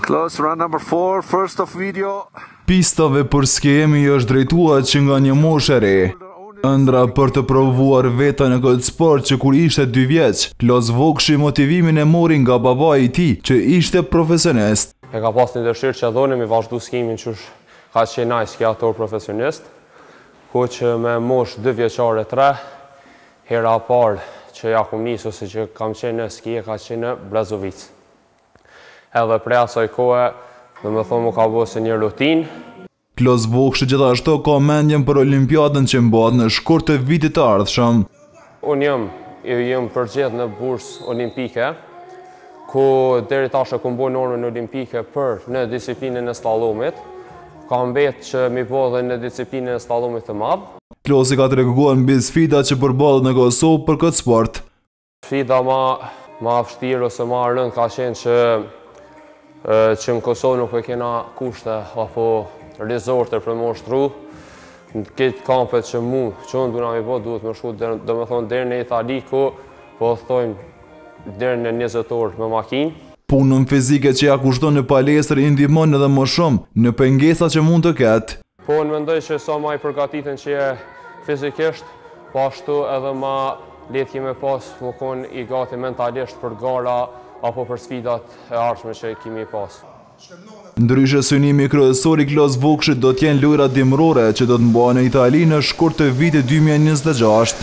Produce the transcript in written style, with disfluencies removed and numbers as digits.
Close, run number 4, first of video. Pistave për skemi është drejtuar që nga një moshë e re. Ëndra për të provuar veta në këtë sport që kur ishte 2 vjeç, Klos Vokshi motivimin e mori nga babai i tij që ishte profesionist. E ka pas një dëshirë që dhoni mi vazhdu skimin që ka qenë naj skiator profesionist, ku që me mosh 2 vjeçare 3, hera parë që ja kum nisë ose që kam qenë në ski e ka qenë në Brezovic. Edhe prej asaj kohe, dhe me thonë mu ka bo se një rutinë. Klos Vokshi gjithashtu ka mendjen për olimpiadën që mbahet në shkurt të vitit të ardhshëm. Unë jam përgjedh në bursë olimpike, ku deri tash e kum bo normën olimpike për në disiplinën e slalomit. Ka mbet që mi bo dhe në disiplinën e slalomit të madh. Klosi ka treguar mbi sfidat që përballet në Kosovë për këtë sport. Sfida ma vështirë ose ma rënd ka qenë që në Kosovë nuk e kena kushte apo rezorte për më shtru. Në këtë kampet që unë duna mi bo, duhet me shku dhe me thonë dherë në Itali, ku po thojmë dherë në 20 orë me makinë. Punën fizike që ja kushton në palestër i ndihmon edhe më shumë në pengesa që mund të ketë. Po në mendoj që sa ma i përgatitën që je fizikisht, po ashtu edhe ma letë kime pas më konë i gati mentalisht për gara apo për sfidat e ardhshme që kemi pas. Ndryshe synimi kryesor i Klos Vokshit do t'jenë lojrat dimrore që do të mbahen në Itali në shkurt të vitit 2026.